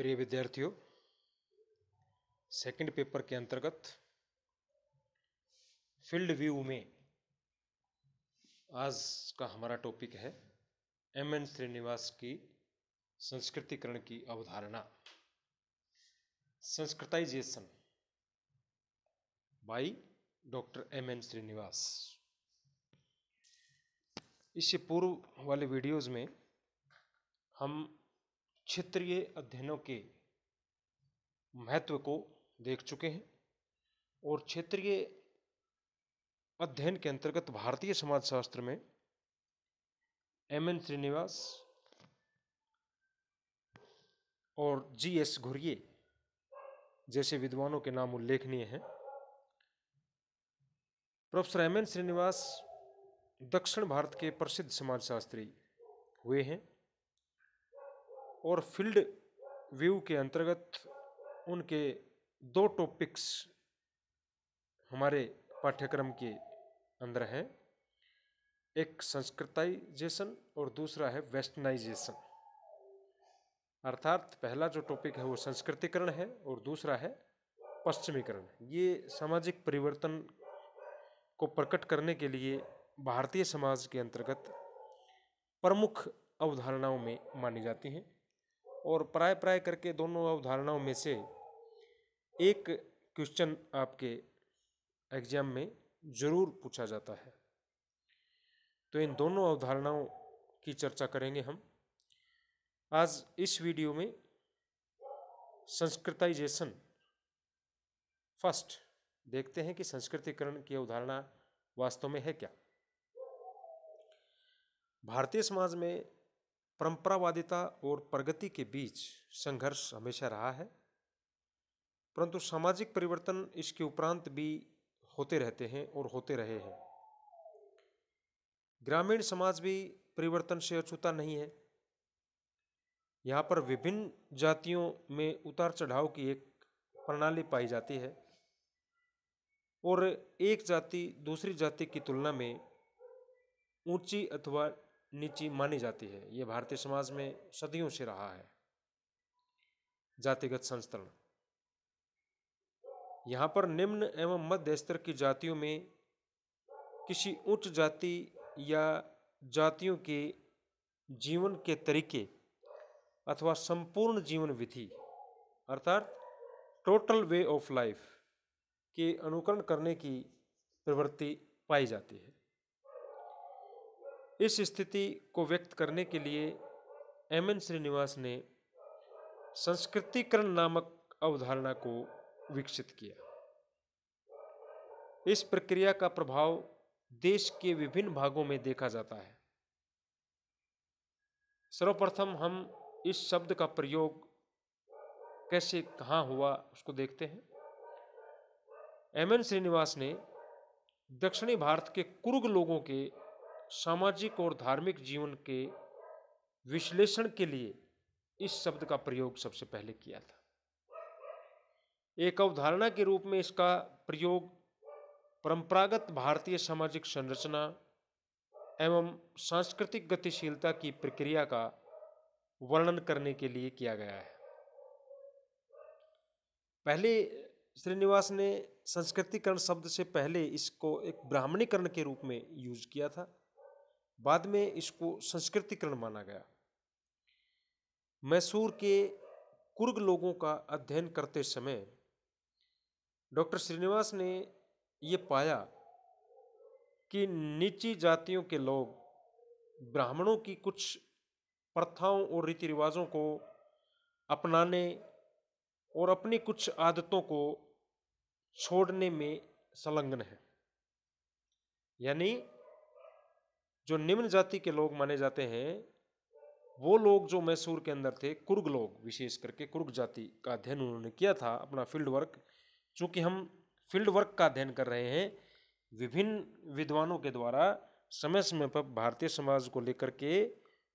प्रिय विद्यार्थियों, second paper के अंतर्गत फील्ड व्यू में आज का हमारा टॉपिक है एम.एन. श्रीनिवास की संस्कृतिकरण की अवधारणा, sanskritization by doctor M N. Srinivas. इससे पूर्व वाले वीडियोज़ में हम क्षेत्रीय अध्ययनों के महत्व को देख चुके हैं और क्षेत्रीय अध्ययन के अंतर्गत भारतीय समाजशास्त्र में एम.एन. श्रीनिवास और जी.एस. घुरिये जैसे विद्वानों के नाम उल्लेखनीय हैं। Professor M.N.. श्रीनिवास दक्षिण भारत के प्रसिद्ध समाजशास्त्री हुए हैं और फील्ड व्यू के अंतर्गत उनके दो टॉपिक्स हमारे पाठ्यक्रम के अंदर हैं, एक संस्कृताइजेशन और दूसरा है वेस्टर्नाइजेशन। अर्थात पहला जो टॉपिक है वो संस्कृतिकरण है और दूसरा है पश्चिमीकरण। ये सामाजिक परिवर्तन को प्रकट करने के लिए भारतीय समाज के अंतर्गत प्रमुख अवधारणाओं में मानी जाती हैं और प्राय करके दोनों अवधारणाओं में से एक क्वेश्चन आपके एग्जाम में जरूर पूछा जाता है। तो इन दोनों अवधारणाओं की चर्चा करेंगे हम आज इस वीडियो में। संस्कृताइजेशन फर्स्ट देखते हैं कि संस्कृतिकरण की अवधारणा वास्तव में है क्या। भारतीय समाज में परंपरावादिता और प्रगति के बीच संघर्ष हमेशा रहा है, परंतु सामाजिक परिवर्तन इसके उपरांत भी होते रहते हैं और होते रहे हैं। ग्रामीण समाज भी परिवर्तन से अछूता नहीं है। यहाँ पर विभिन्न जातियों में उतार चढ़ाव की एक प्रणाली पाई जाती है और एक जाति दूसरी जाति की तुलना में ऊंची अथवा नीची मानी जाती है। ये भारतीय समाज में सदियों से रहा है जातिगत संस्तरण। यहाँ पर निम्न एवं मध्य स्तर की जातियों में किसी उच्च जाति या जातियों के जीवन के तरीके अथवा संपूर्ण जीवन विधि अर्थात टोटल वे ऑफ लाइफ के अनुकरण करने की प्रवृत्ति पाई जाती है। इस स्थिति को व्यक्त करने के लिए एम.एन. श्रीनिवास ने संस्कृतिकरण नामक अवधारणा को विकसित किया। इस प्रक्रिया का प्रभाव देश के विभिन्न भागों में देखा जाता है। सर्वप्रथम हम इस शब्द का प्रयोग कैसे कहाँ हुआ उसको देखते हैं। एम.एन. श्रीनिवास ने दक्षिणी भारत के कुर्ग लोगों के सामाजिक और धार्मिक जीवन के विश्लेषण के लिए इस शब्द का प्रयोग सबसे पहले किया था। एक अवधारणा के रूप में इसका प्रयोग परंपरागत भारतीय सामाजिक संरचना एवं सांस्कृतिक गतिशीलता की प्रक्रिया का वर्णन करने के लिए किया गया है। पहले श्रीनिवास ने संस्कृतिकरण शब्द से पहले इसको एक ब्राह्मणीकरण के रूप में यूज किया था, बाद में इसको संस्कृतिकरण माना गया। मैसूर के कुर्ग लोगों का अध्ययन करते समय डॉक्टर श्रीनिवास ने ये पाया कि नीची जातियों के लोग ब्राह्मणों की कुछ प्रथाओं और रीति रिवाजों को अपनाने और अपनी कुछ आदतों को छोड़ने में संलग्न है। यानी जो निम्न जाति के लोग माने जाते हैं वो लोग जो मैसूर के अंदर थे, कुर्ग लोग, विशेष करके कुर्ग जाति का अध्ययन उन्होंने किया था अपना फील्ड वर्क। चूंकि हम फील्ड वर्क का अध्ययन कर रहे हैं, विभिन्न विद्वानों के द्वारा समय समय पर भारतीय समाज को लेकर के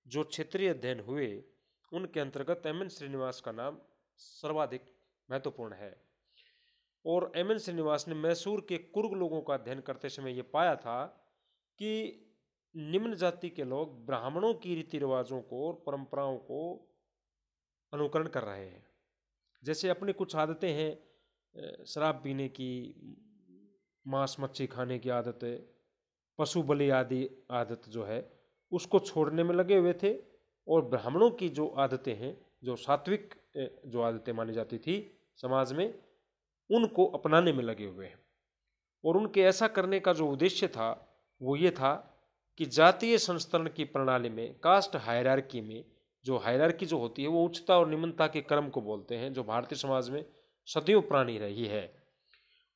जो क्षेत्रीय अध्ययन हुए उनके अंतर्गत एम.एन. श्रीनिवास का नाम सर्वाधिक महत्वपूर्ण है। और एम.एन. श्रीनिवास ने मैसूर के कुर्ग लोगों का अध्ययन करते समय ये पाया था कि निम्न जाति के लोग ब्राह्मणों की रीति रिवाजों को और परंपराओं को अनुकरण कर रहे हैं। जैसे अपनी कुछ आदतें हैं, शराब पीने की, मांस मच्छी खाने की आदत है, पशु बलि आदि आदत जो है उसको छोड़ने में लगे हुए थे। और ब्राह्मणों की जो आदतें हैं, जो सात्विक जो आदतें मानी जाती थी समाज में, उनको अपनाने में लगे हुए हैं। और उनके ऐसा करने का जो उद्देश्य था वो ये था कि जातीय संस्तरण की प्रणाली में, कास्ट हायरार्की में, जो हायरार्की जो होती है वो उच्चता और निम्नता के क्रम को बोलते हैं, जो भारतीय समाज में सदियों पुरानी रही है।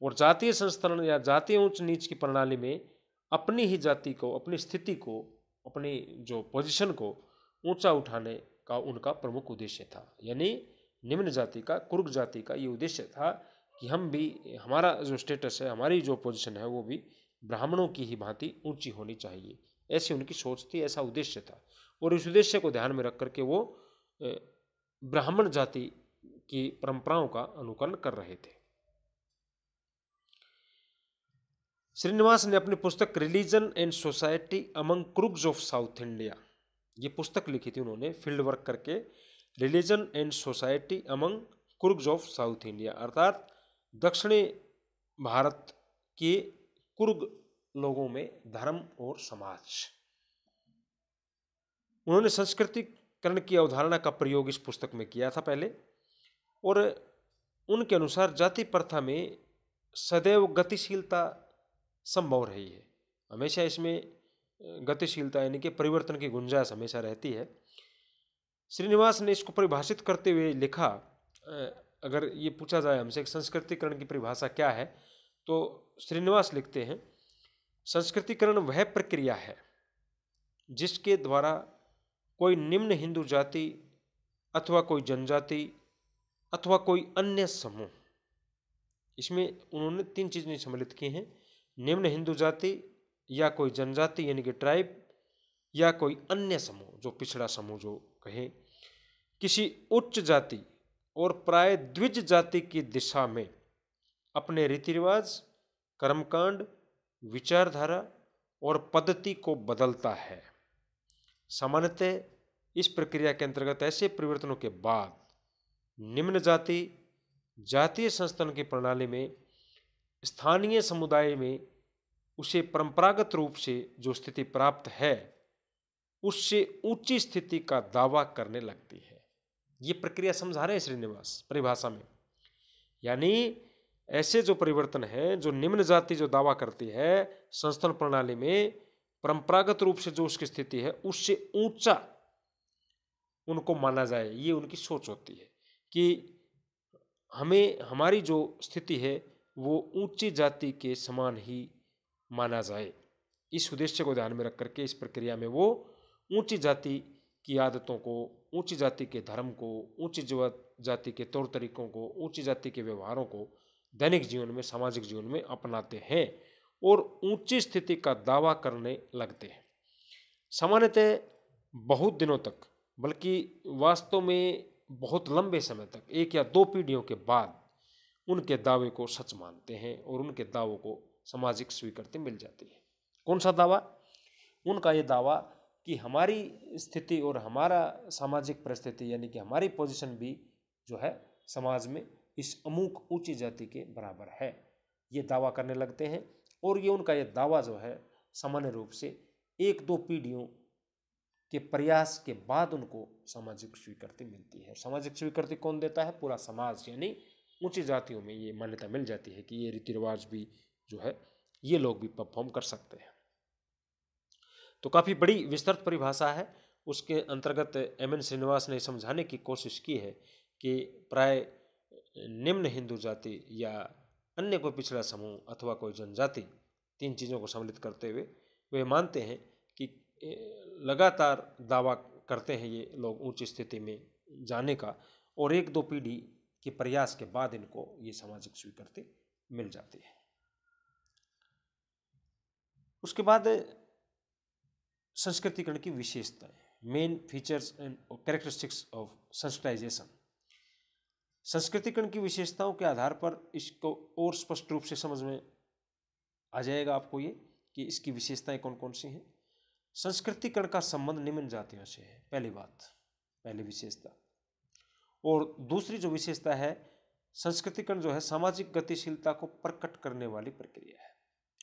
और जातीय संस्तरण या जातीय उच्च नीच की प्रणाली में अपनी ही जाति को, अपनी स्थिति को, अपनी जो पोजीशन को ऊंचा उठाने का उनका प्रमुख उद्देश्य था। यानी निम्न जाति का, कुर्ग जाति का ये उद्देश्य था कि हम भी, हमारा जो स्टेटस है, हमारी जो पोजीशन है वो भी ब्राह्मणों की ही भांति ऊंची होनी चाहिए। ऐसी उनकी सोच थी, ऐसा उद्देश्य था। और इस उद्देश्य को ध्यान में रख करके वो ब्राह्मण जाति की परंपराओं का अनुकरण कर रहे थे। श्रीनिवास ने अपनी पुस्तक religion and society among Coorgs of South India, ये पुस्तक लिखी थी उन्होंने फील्ड वर्क करके, religion and society among Coorgs of South India, अर्थात दक्षिणी भारत के कुर्ग लोगों में धर्म और समाज। उन्होंने संस्कृतिकरण की अवधारणा का प्रयोग इस पुस्तक में किया था पहले। और उनके अनुसार जाति प्रथा में सदैव गतिशीलता संभव रही है। हमेशा इसमें गतिशीलता यानी कि परिवर्तन की गुंजाइश हमेशा रहती है। श्रीनिवास ने इसको परिभाषित करते हुए लिखा, अगर ये पूछा जाए हमसे कि संस्कृतिकरण की परिभाषा क्या है, तो श्रीनिवास लिखते हैं, संस्कृतिकरण वह प्रक्रिया है जिसके द्वारा कोई निम्न हिंदू जाति अथवा कोई जनजाति अथवा कोई अन्य समूह, इसमें उन्होंने 3 चीजें सम्मिलित की हैं, निम्न हिंदू जाति या कोई जनजाति यानी कि ट्राइब, या कोई अन्य समूह जो पिछड़ा समूह जो कहें, किसी उच्च जाति और प्राय द्विज जाति की दिशा में अपने रीति रिवाज, कर्मकांड, विचारधारा और पद्धति को बदलता है। सामान्यतः इस प्रक्रिया के अंतर्गत ऐसे परिवर्तनों के बाद निम्न जाति जातीय संस्थान की प्रणाली में स्थानीय समुदाय में उसे परंपरागत रूप से जो स्थिति प्राप्त है उससे ऊंची स्थिति का दावा करने लगती है। ये प्रक्रिया समझा रहे हैं श्रीनिवास परिभाषा में। यानी ऐसे जो परिवर्तन है, जो निम्न जाति जो दावा करती है संस्थान प्रणाली में परंपरागत रूप से जो उसकी स्थिति है उससे ऊंचा उनको माना जाए, ये उनकी सोच होती है कि हमें, हमारी जो स्थिति है वो ऊंची जाति के समान ही माना जाए। इस उद्देश्य को ध्यान में रख करके इस प्रक्रिया में वो ऊंची जाति की आदतों को, ऊंची जाति के धर्म को, ऊंची जाति के तौर तरीकों को, ऊंची जाति के व्यवहारों को दैनिक जीवन में, सामाजिक जीवन में अपनाते हैं और ऊंची स्थिति का दावा करने लगते हैं। सामान्यतः बहुत दिनों तक, बल्कि वास्तव में बहुत लंबे समय तक, 1 या 2 पीढ़ियों के बाद उनके दावे को सच मानते हैं और उनके दावों को सामाजिक स्वीकृति मिल जाती है। कौन सा दावा? उनका ये दावा कि हमारी स्थिति और हमारा सामाजिक परिस्थिति यानी कि हमारी पोजीशन भी जो है समाज में इस अमुक ऊंची जाति के बराबर है, ये दावा करने लगते हैं। और ये उनका ये दावा जो है सामान्य रूप से 1-2 पीढ़ियों के प्रयास के बाद उनको सामाजिक स्वीकृति मिलती है। सामाजिक स्वीकृति कौन देता है? पूरा समाज, यानी ऊंची जातियों में ये मान्यता मिल जाती है कि ये रीति रिवाज भी जो है ये लोग भी परफॉर्म कर सकते हैं। तो काफ़ी बड़ी विस्तृत परिभाषा है। उसके अंतर्गत एम.एन. श्रीनिवास ने समझाने की कोशिश की है कि प्राय निम्न हिंदू जाति या अन्य कोई पिछड़ा समूह अथवा कोई जनजाति, 3 चीज़ों को सम्मिलित करते हुए वे मानते हैं कि लगातार दावा करते हैं ये लोग ऊंची स्थिति में जाने का, और 1-2 पीढ़ी के प्रयास के बाद इनको ये सामाजिक स्वीकृति मिल जाती है। उसके बाद संस्कृतिकरण की विशेषताएं, main features and characteristics of Sanskritization. संस्कृतिकरण की विशेषताओं के आधार पर इसको और स्पष्ट रूप से समझ में आ जाएगा आपको ये कि इसकी विशेषताएं कौन कौन सी हैं। संस्कृतिकरण का संबंध निम्न जातियों से है, पहली बात, पहली विशेषता। और दूसरी जो विशेषता है, संस्कृतिकरण जो है सामाजिक गतिशीलता को प्रकट करने वाली प्रक्रिया है,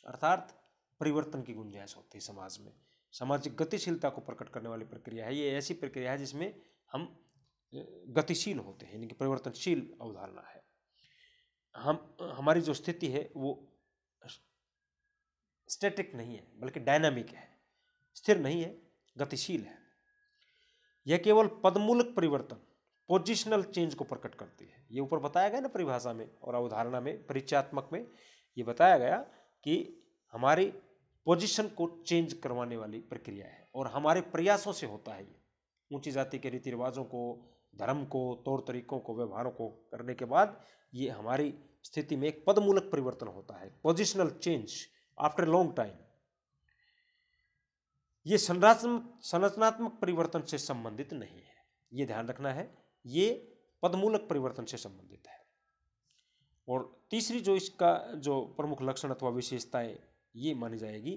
अर्थात परिवर्तन की गुंजाइश होती है समाज में, सामाजिक गतिशीलता को प्रकट करने वाली प्रक्रिया है। ये ऐसी प्रक्रिया है जिसमें हम गतिशील होते हैं, यानी कि परिवर्तनशील अवधारणा है। हमारी जो स्थिति है वो स्टैटिक नहीं है बल्कि डायनामिक है, स्थिर नहीं है, गतिशील है। यह केवल पदमूलक परिवर्तन, पोजिशनल चेंज को प्रकट करती है। ये ऊपर बताया गया ना परिभाषा में और अवधारणा में, परिचयात्मक में ये बताया गया कि हमारी पोजीशन को चेंज करवाने वाली प्रक्रिया है और हमारे प्रयासों से होता है। ये ऊंची जाति के रीति रिवाजों को, धर्म को, तौर तरीकों को, व्यवहारों को करने के बाद ये हमारी स्थिति में एक पदमूलक परिवर्तन होता है, positional change after long time. ये संरचनात्मक परिवर्तन से संबंधित नहीं है, ये ध्यान रखना है, ये पदमूलक परिवर्तन से संबंधित है। और तीसरी जो इसका जो प्रमुख लक्षण अथवा विशेषताएं ये मानी जाएगी,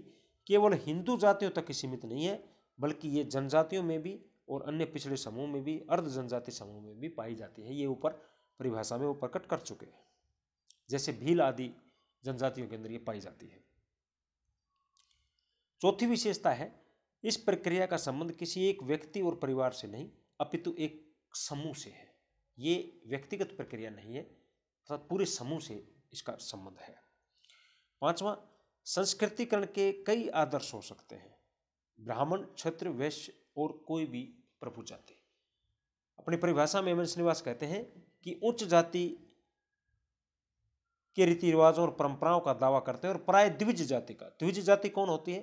केवल हिंदू जातियों तक ही सीमित नहीं है बल्कि ये जनजातियों में भी और अन्य पिछड़े समूह में भी, अर्ध जनजाति समूह में भी पाई जाती है। ये ऊपर परिभाषा में वो प्रकट कर चुके हैं, जैसे भील आदि जनजातियों के अंदर ये पाई जाती है। चौथी विशेषता है, इस प्रक्रिया का संबंध किसी एक व्यक्ति और परिवार से नहीं अपितु एक समूह से है। ये व्यक्तिगत प्रक्रिया नहीं है, अर्थात पूरे समूह से इसका संबंध है। पांचवा, संस्कृतिकरण के कई आदर्श हो सकते हैं, ब्राह्मण, क्षत्रिय, वैश्य और कोई भी प्रभु जाति। अपनी परिभाषा में एम एन श्रीनिवास कहते हैं कि उच्च जाति के रीति रिवाजों और परंपराओं का दावा करते हैं और प्राय द्विज जाति का, द्विज जाति कौन होती है?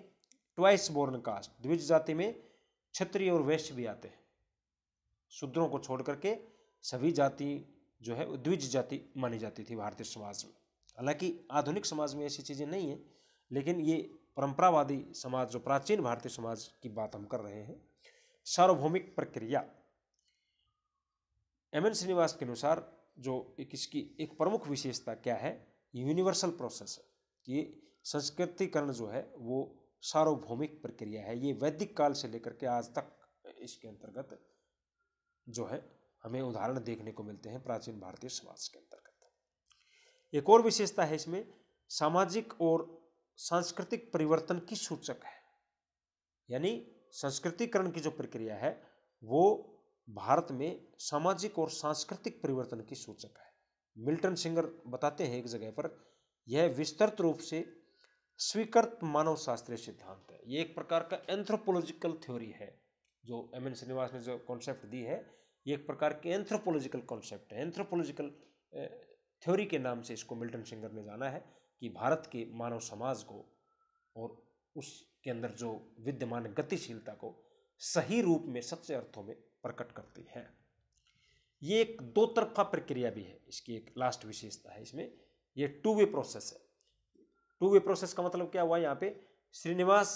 Twice born caste. द्विज जाति में क्षत्रिय और वैश्य भी आते हैं, शूद्रों को छोड़ करके सभी जाति जो है द्विज जाति मानी जाती थी भारतीय समाज में। हालांकि आधुनिक समाज में ऐसी चीजें नहीं है, लेकिन ये परंपरावादी समाज, जो प्राचीन भारतीय समाज की बात हम कर रहे हैं। सार्वभौमिक प्रक्रिया, एम एन श्रीनिवास के अनुसार जो इसकी एक प्रमुख विशेषता क्या है, यूनिवर्सल प्रोसेस है। ये संस्कृतिकरण जो है वो सार्वभौमिक प्रक्रिया है। ये वैदिक काल से लेकर के आज तक इसके अंतर्गत जो है हमें उदाहरण देखने को मिलते हैं प्राचीन भारतीय समाज के अंतर्गत। एक और विशेषता है इसमें, सामाजिक और सांस्कृतिक परिवर्तन की सूचक है। यानी संस्कृतिकरण की जो प्रक्रिया है वो भारत में सामाजिक और सांस्कृतिक परिवर्तन की सूचक है। मिल्टन सिंगर बताते हैं एक जगह पर, यह विस्तृत रूप से स्वीकृत मानव शास्त्रीय सिद्धांत है। ये एक प्रकार का एंथ्रोपोलॉजिकल थ्योरी है। जो एम एन श्रीनिवास ने जो कॉन्सेप्ट दी है, ये एक प्रकार के एंथ्रोपोलॉजिकल कॉन्सेप्ट है। एंथ्रोपोलॉजिकल थ्योरी के नाम से इसको मिल्टन सिंगर ने जाना है, कि भारत के मानव समाज को और उसके अंदर जो विद्यमान गतिशीलता को सही रूप में, सच्चे अर्थों में प्रकट करती है। ये एक दो तरफा प्रक्रिया भी है। इसकी एक लास्ट विशेषता है इसमें, ये टू वे प्रोसेस है। टू वे प्रोसेस का मतलब क्या हुआ? यहाँ पे श्रीनिवास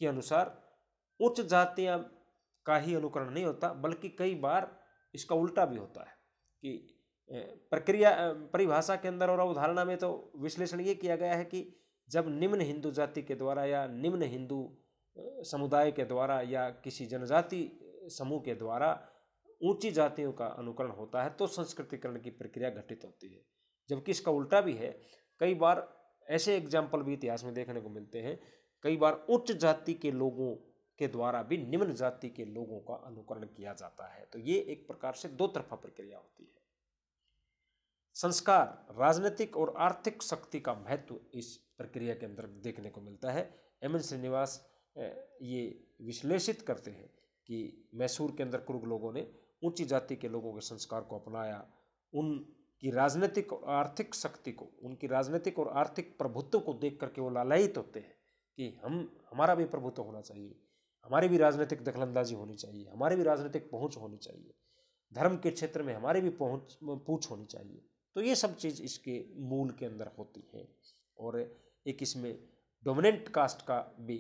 के अनुसार उच्च जातियां का ही अनुकरण नहीं होता, बल्कि कई बार इसका उल्टा भी होता है। कि प्रक्रिया परिभाषा के अंदर और अवधारणा में तो विश्लेषण ये किया गया है कि जब निम्न हिंदू जाति के द्वारा या निम्न हिंदू समुदाय के द्वारा या किसी जनजाति समूह के द्वारा ऊंची जातियों का अनुकरण होता है तो संस्कृतिकरण की प्रक्रिया घटित होती है। जबकि इसका उल्टा भी है। कई बार ऐसे एग्जाम्पल भी इतिहास में देखने को मिलते हैं, कई बार उच्च जाति के लोगों के द्वारा भी निम्न जाति के लोगों का अनुकरण किया जाता है। तो ये एक प्रकार से दो तरफा प्रक्रिया होती है। संस्कार, राजनीतिक और आर्थिक शक्ति का महत्व इस प्रक्रिया के अंदर देखने को मिलता है। एम एन श्रीनिवास ये विश्लेषित करते हैं कि मैसूर के अंदर कुरुग लोगों ने ऊंची जाति के लोगों के संस्कार को अपनाया, उनकी राजनीतिक और आर्थिक शक्ति को, उनकी राजनीतिक और आर्थिक प्रभुत्व को देख करके वो लालायित होते हैं कि हमारा भी प्रभुत्व होना चाहिए, हमारी भी राजनीतिक दखलंदाजी होनी चाहिए, हमारी भी राजनीतिक पहुंच होनी चाहिए, धर्म के क्षेत्र में हमारी भी पूछ होनी चाहिए। तो ये सब चीज़ इसके मूल के अंदर होती है। और एक इसमें डोमिनेंट कास्ट का भी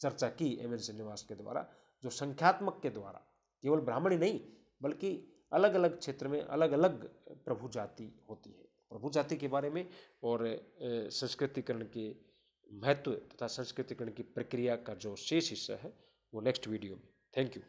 चर्चा की एम एन श्रीनिवास के द्वारा, जो संख्यात्मक के द्वारा केवल ब्राह्मण ही नहीं बल्कि अलग अलग क्षेत्र में अलग अलग प्रभु जाति होती है। प्रभु जाति के बारे में और संस्कृतिकरण के महत्व तथा संस्कृतिकरण की प्रक्रिया का जो शेष हिस्सा है वो नेक्स्ट वीडियो में। Thank you.